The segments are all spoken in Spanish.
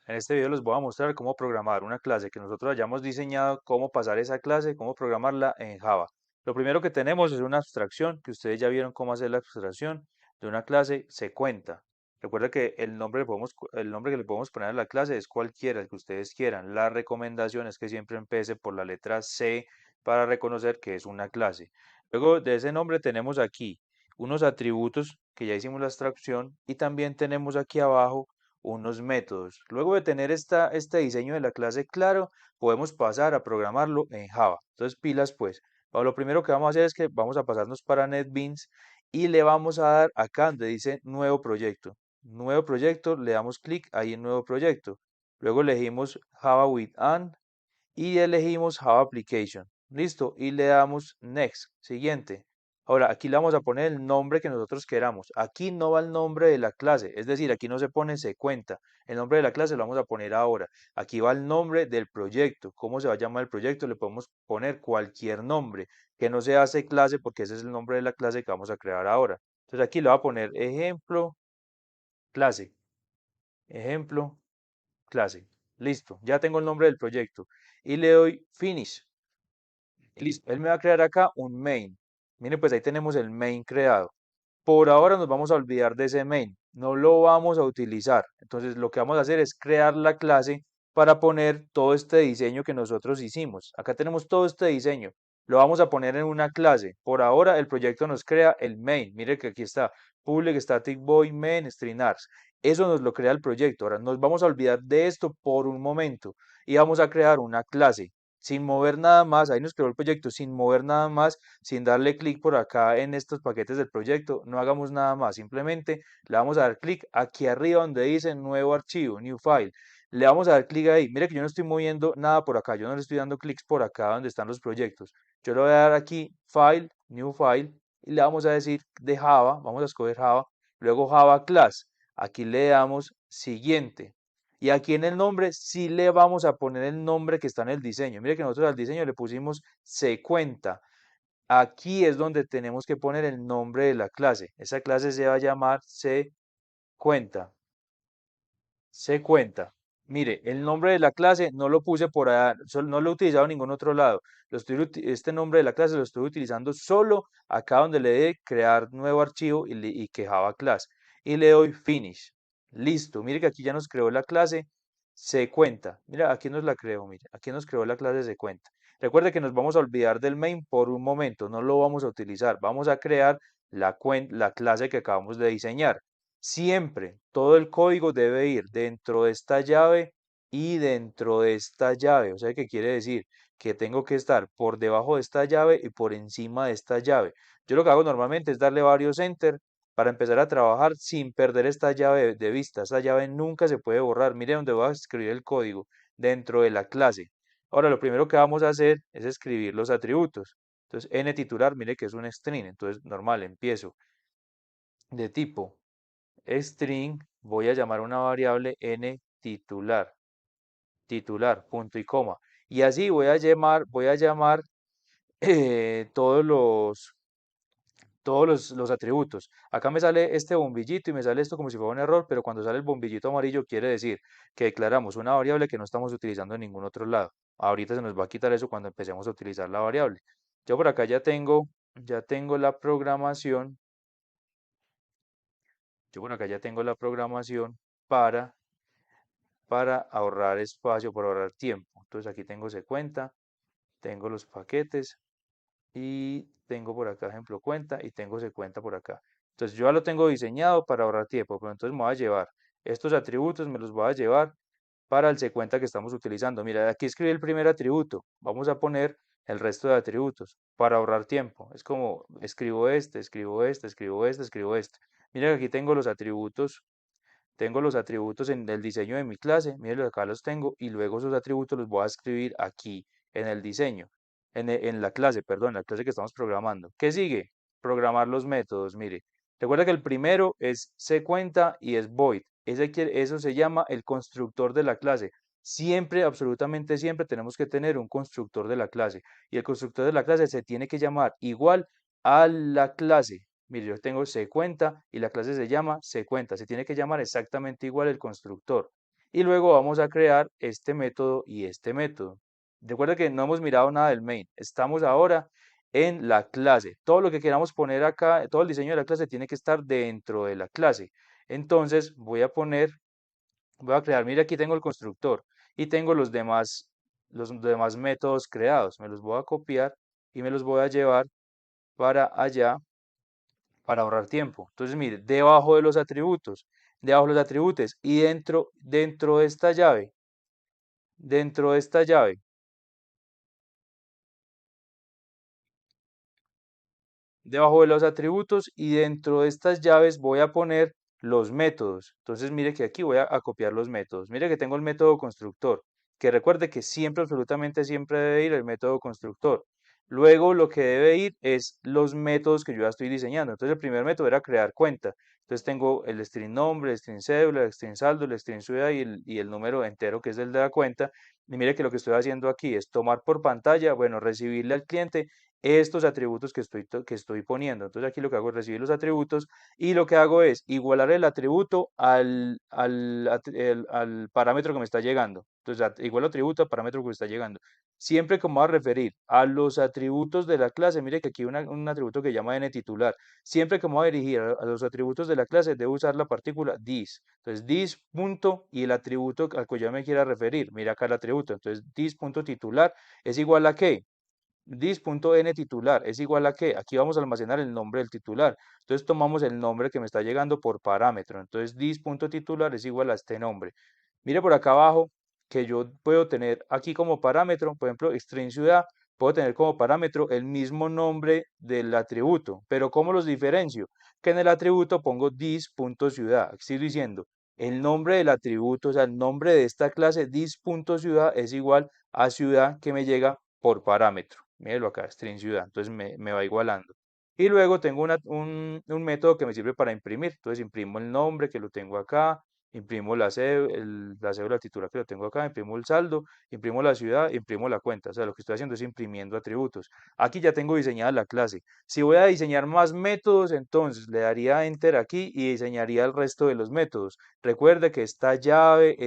En este video les voy a mostrar cómo programar una clase que nosotros hayamos diseñado, cómo pasar esa clase, cómo programarla en Java. Lo primero que tenemos es una abstracción, que ustedes ya vieron cómo hacer la abstracción de una clase secuenta. Recuerda que el nombre que le podemos poner a la clase es cualquiera, el que ustedes quieran. La recomendación es que siempre empiece por la letra C para reconocer que es una clase. Luego de ese nombre tenemos aquí unos atributos que ya hicimos la abstracción y también tenemos aquí abajo unos métodos. Luego de tener este diseño de la clase claro, podemos pasar a programarlo en Java. Entonces, pilas pues. Lo primero que vamos a hacer es que vamos a pasarnos para NetBeans y le vamos a dar acá donde dice nuevo proyecto. Nuevo proyecto, le damos clic ahí en nuevo proyecto. Luego elegimos Java with and y elegimos Java Application. Listo. Y le damos Next. Siguiente. Ahora, aquí le vamos a poner el nombre que nosotros queramos. Aquí no va el nombre de la clase, es decir, aquí no se pone secuenta. El nombre de la clase lo vamos a poner ahora. Aquí va el nombre del proyecto. ¿Cómo se va a llamar el proyecto? Le podemos poner cualquier nombre que no sea C clase porque ese es el nombre de la clase que vamos a crear ahora. Entonces aquí le voy a poner ejemplo clase. Ejemplo clase. Listo. Ya tengo el nombre del proyecto. Y le doy Finish. Listo, él me va a crear acá un main. Mire, pues ahí tenemos el main creado. Por ahora nos vamos a olvidar de ese main, no lo vamos a utilizar. Entonces lo que vamos a hacer es crear la clase para poner todo este diseño que nosotros hicimos. Acá tenemos todo este diseño, lo vamos a poner en una clase. Por ahora el proyecto nos crea el main. Mire que aquí está public static void main string args. Eso nos lo crea el proyecto. Ahora nos vamos a olvidar de esto por un momento y vamos a crear una clase sin mover nada más. Ahí nos creó el proyecto sin mover nada más, sin darle clic por acá en estos paquetes del proyecto, no hagamos nada más, simplemente le vamos a dar clic aquí arriba donde dice nuevo archivo, new file, le vamos a dar clic ahí, mire que yo no estoy moviendo nada por acá, yo no le estoy dando clics por acá donde están los proyectos, yo le voy a dar aquí file, new file, y le vamos a decir de Java, vamos a escoger Java, luego Java class, aquí le damos siguiente, y aquí en el nombre sí le vamos a poner el nombre que está en el diseño. Mire que nosotros al diseño le pusimos secuenta. Aquí es donde tenemos que poner el nombre de la clase. Esa clase se va a llamar secuenta. Secuenta. Mire, el nombre de la clase no lo puse por allá, no lo he utilizado en ningún otro lado. Este nombre de la clase lo estoy utilizando solo acá donde le dé crear nuevo archivo y que Java class. Y le doy finish. Listo. Mire que aquí ya nos creó la clase secuenta. Mira, aquí nos la creó, mire. Aquí nos creó la clase secuenta. Recuerde que nos vamos a olvidar del main por un momento, no lo vamos a utilizar. Vamos a crear la clase que acabamos de diseñar. Siempre todo el código debe ir dentro de esta llave y dentro de esta llave. O sea, ¿qué quiere decir? Que tengo que estar por debajo de esta llave y por encima de esta llave. Yo lo que hago normalmente es darle varios enter para empezar a trabajar sin perder esta llave de vista. Esta llave nunca se puede borrar. Mire dónde voy a escribir el código, dentro de la clase. Ahora, lo primero que vamos a hacer es escribir los atributos. Entonces, n titular, mire que es un string. Entonces, normal, empiezo de tipo string, voy a llamar una variable n titular, titular, punto y coma. Y así voy a llamar todos los atributos. Acá me sale este bombillito y me sale esto como si fuera un error, pero cuando sale el bombillito amarillo quiere decir que declaramos una variable que no estamos utilizando en ningún otro lado. Ahorita se nos va a quitar eso cuando empecemos a utilizar la variable. Yo por acá ya tengo la programación. Yo por acá ya tengo la programación para ahorrar espacio, para ahorrar tiempo. Entonces aquí tengo cuenta, tengo los paquetes y tengo por acá ejemplo cuenta y tengo cuenta por acá. Entonces yo ya lo tengo diseñado para ahorrar tiempo, pero entonces me voy a llevar estos atributos, me los voy a llevar para el secuenta que estamos utilizando. Mira, aquí escribí el primer atributo, vamos a poner el resto de atributos para ahorrar tiempo. Es como escribo este, escribo este, escribo este, escribo este. Mira que aquí tengo los atributos en el diseño de mi clase, miren, acá los tengo, y luego esos atributos los voy a escribir aquí en el diseño, en la clase, perdón, en la clase que estamos programando. ¿Qué sigue? Programar los métodos, mire. Recuerda que el primero es secuenta y es void. Eso se llama el constructor de la clase. Siempre, absolutamente siempre, tenemos que tener un constructor de la clase. Y el constructor de la clase se tiene que llamar igual a la clase. Mire, yo tengo secuenta y la clase se llama secuenta. Se tiene que llamar exactamente igual el constructor. y luego vamos a crear este método y este método. Recuerda que no hemos mirado nada del main, estamos ahora en la clase. Todo lo que queramos poner acá, todo el diseño de la clase tiene que estar dentro de la clase. Entonces voy a crear, mira, aquí tengo el constructor y tengo los demás métodos creados. Me los voy a copiar y me los voy a llevar para allá para ahorrar tiempo. Entonces, mire, debajo de los atributos y dentro de esta llave, debajo de los atributos y dentro de estas llaves voy a poner los métodos. Entonces, mire que aquí voy a copiar los métodos. Mire que tengo el método constructor, que recuerde que siempre, absolutamente siempre debe ir el método constructor. Luego lo que debe ir es los métodos que yo ya estoy diseñando. Entonces, el primer método era crear cuenta. Entonces tengo el string nombre, el string cédula, el string saldo, el string ciudad y el número entero que es el de la cuenta. Y mire que lo que estoy haciendo aquí es tomar por pantalla, bueno, recibirle al cliente estos atributos que estoy poniendo. Entonces aquí lo que hago es recibir los atributos y lo que hago es igualar el atributo al parámetro que me está llegando. Entonces igual atributo al parámetro que me está llegando. Siempre como a referir a los atributos de la clase, mire que aquí hay un atributo que llama n titular. Siempre que me voy a dirigir a los atributos de la clase, debo usar la partícula this. Entonces this punto y el atributo al que yo me quiera referir. Mira acá el atributo. Entonces this punto titular es igual a ¿qué? Dis.n titular es igual a qué? Aquí vamos a almacenar el nombre del titular. Entonces tomamos el nombre que me está llegando por parámetro. Entonces dis.titular es igual a este nombre. Mire por acá abajo que yo puedo tener aquí como parámetro, por ejemplo, string ciudad, puedo tener como parámetro el mismo nombre del atributo. Pero ¿cómo los diferencio? Que en el atributo pongo dis.ciudad. Estoy diciendo el nombre del atributo, o sea, el nombre de esta clase dis.ciudad es igual a ciudad que me llega por parámetro. Míralo acá, string ciudad. Entonces me va igualando. Y luego tengo un método que me sirve para imprimir. Entonces imprimo el nombre que lo tengo acá, imprimo la cédula titular que lo tengo acá, imprimo el saldo, imprimo la ciudad, imprimo la cuenta. O sea, lo que estoy haciendo es imprimiendo atributos. Aquí ya tengo diseñada la clase. Si voy a diseñar más métodos, entonces le daría enter aquí y diseñaría el resto de los métodos. Recuerde que esta llave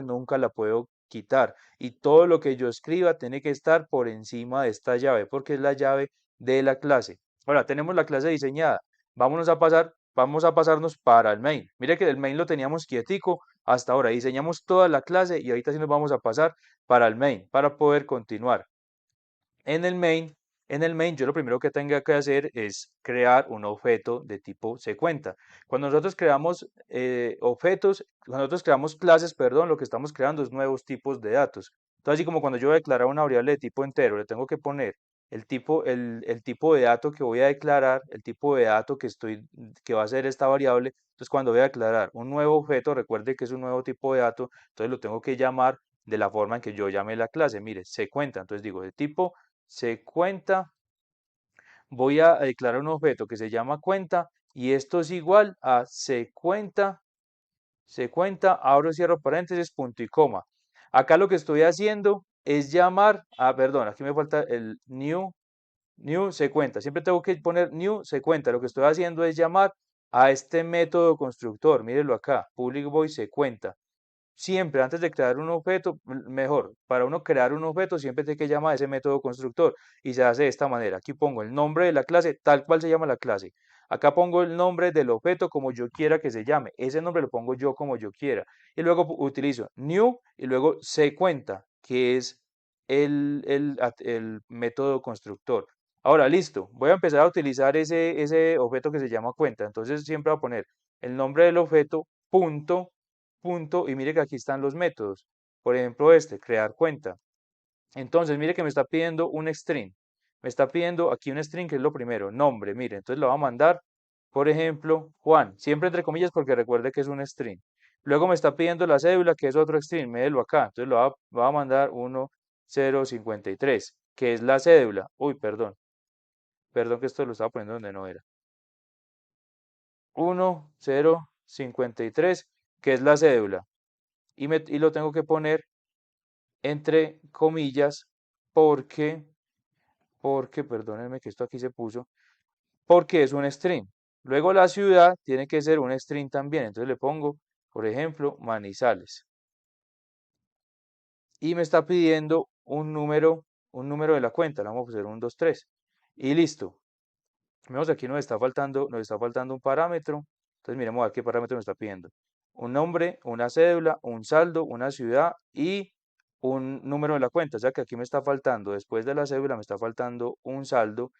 nunca la puedo quitar y todo lo que yo escriba tiene que estar por encima de esta llave porque es la llave de la clase. Ahora tenemos la clase diseñada. Vamos a pasarnos para el main. Mire que el main lo teníamos quietico hasta ahora. Diseñamos toda la clase y ahorita sí nos vamos a pasar para el main para poder continuar. En el main, en el main, yo lo primero que tenga que hacer es crear un objeto de tipo secuenta. Cuando nosotros creamos cuando nosotros creamos clases, perdón, lo que estamos creando es nuevos tipos de datos. Entonces, así como cuando yo voy a declarar una variable de tipo entero, le tengo que poner el tipo de dato que voy a declarar, el tipo de dato que va a ser esta variable. Entonces, cuando voy a declarar un nuevo objeto, recuerde que es un nuevo tipo de dato, entonces lo tengo que llamar de la forma en que yo llame la clase. Mire, secuenta. Entonces digo, de tipo se cuenta, voy a declarar un objeto que se llama cuenta y esto es igual a se cuenta, abro y cierro paréntesis, punto y coma. Acá lo que estoy haciendo es perdón, aquí me falta el new se cuenta. Siempre tengo que poner new se cuenta. Lo que estoy haciendo es llamar a este método constructor. Mírenlo acá, public void se cuenta. Siempre antes de crear un objeto, mejor, para uno crear un objeto siempre tiene que llamar a ese método constructor y se hace de esta manera. Aquí pongo el nombre de la clase tal cual se llama la clase. Acá pongo el nombre del objeto como yo quiera que se llame. Ese nombre lo pongo yo como yo quiera. Y luego utilizo new y luego se cuenta, que es el método constructor. Ahora, listo. Voy a empezar a utilizar ese objeto que se llama cuenta. Entonces siempre voy a poner el nombre del objeto, punto, y mire que aquí están los métodos. Por ejemplo, crear cuenta. Entonces, mire que me está pidiendo un string. Me está pidiendo aquí un string que es lo primero, nombre, mire. Entonces lo va a mandar, por ejemplo, Juan, siempre entre comillas porque recuerde que es un string. Luego me está pidiendo la cédula, que es otro string, médelo acá. Entonces va a mandar 1053, que es la cédula. Uy, perdón que esto lo estaba poniendo donde no era. 1053, que es la cédula. Y lo tengo que poner entre comillas porque, perdónenme que esto aquí se puso, porque es un string. Luego la ciudad tiene que ser un string también, entonces le pongo, por ejemplo, Manizales. y me está pidiendo un número de la cuenta. Le vamos a poner un 2 3 y listo. Vemos aquí nos está faltando un parámetro. Entonces miremos a ver qué parámetro nos está pidiendo. Un nombre, una cédula, un saldo, una ciudad y un número de la cuenta. O sea que aquí me está faltando, después de la cédula, me está faltando un saldo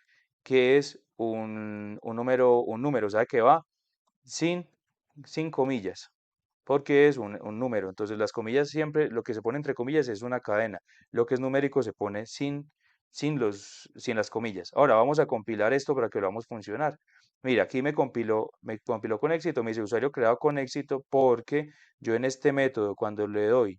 que es un número, o sea que va sin, sin comillas, porque es un número. Entonces las comillas siempre, lo que se pone entre comillas es una cadena. Lo que es numérico se pone sin las comillas. Ahora vamos a compilar esto para que lo vamos a funcionar. Mira, aquí me compiló con éxito, me dice usuario creado con éxito porque yo en este método cuando le doy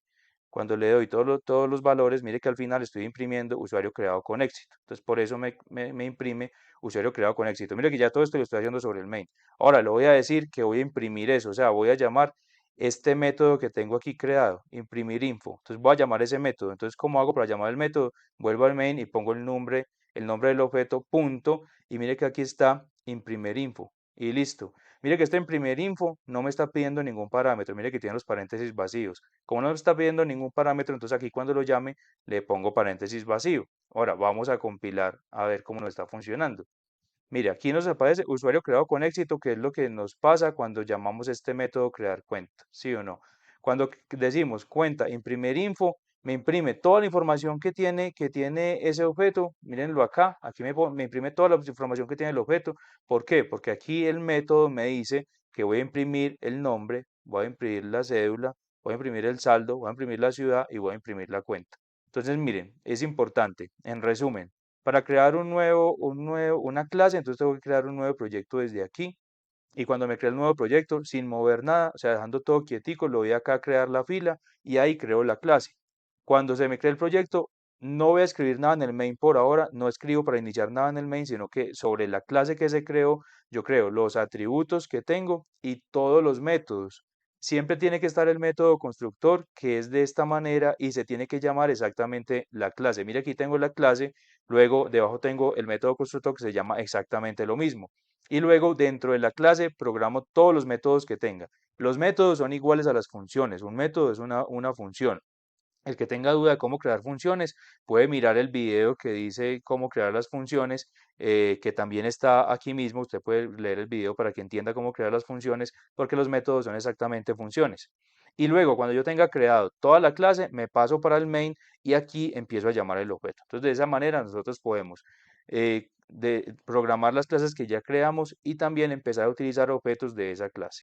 todos los valores, mire que al final estoy imprimiendo usuario creado con éxito. Entonces por eso me imprime usuario creado con éxito. Mire que ya todo esto lo estoy haciendo sobre el main. Ahora le voy a decir que voy a imprimir eso, o sea, voy a llamar este método que tengo aquí creado, imprimir info. Entonces voy a llamar ese método. Entonces, ¿cómo hago para llamar el método? Vuelvo al main y pongo el nombre del objeto, punto, y mire que aquí está imprimir info. Y listo. Mire que este imprimir info no me está pidiendo ningún parámetro. Mire que tiene los paréntesis vacíos. Como no me está pidiendo ningún parámetro, entonces aquí cuando lo llame le pongo paréntesis vacío. Ahora vamos a compilar a ver cómo nos está funcionando. Mire, aquí nos aparece usuario creado con éxito, que es lo que nos pasa cuando llamamos este método crear cuenta, ¿sí o no? Cuando decimos cuenta imprimir info, me imprime toda la información que tiene ese objeto. Mírenlo acá, aquí me imprime toda la información que tiene el objeto. ¿Por qué? Porque aquí el método me dice que voy a imprimir el nombre, voy a imprimir la cédula, voy a imprimir el saldo, voy a imprimir la ciudad y voy a imprimir la cuenta. Entonces, miren, es importante, en resumen, para crear una clase, entonces tengo que crear un nuevo proyecto desde aquí. Y cuando me cree el nuevo proyecto, sin mover nada, o sea, dejando todo quietico, lo voy acá a crear la fila y ahí creo la clase. Cuando se me cree el proyecto, no voy a escribir nada en el main por ahora, no escribo para iniciar nada en el main, sino que sobre la clase que se creó, yo creo los atributos que tengo y todos los métodos. Siempre tiene que estar el método constructor, que es de esta manera, y se tiene que llamar exactamente la clase. Mira, aquí tengo la clase, luego debajo tengo el método constructor que se llama exactamente lo mismo. Y luego dentro de la clase programo todos los métodos que tenga. Los métodos son iguales a las funciones. Un método es una función. El que tenga duda de cómo crear funciones puede mirar el video que dice cómo crear las funciones, que también está aquí mismo. Usted puede leer el video para que entienda cómo crear las funciones, porque los métodos son exactamente funciones. Y luego, cuando yo tenga creado toda la clase, me paso para el main y aquí empiezo a llamar el objeto. Entonces, de esa manera nosotros podemos programar las clases que ya creamos y también empezar a utilizar objetos de esa clase.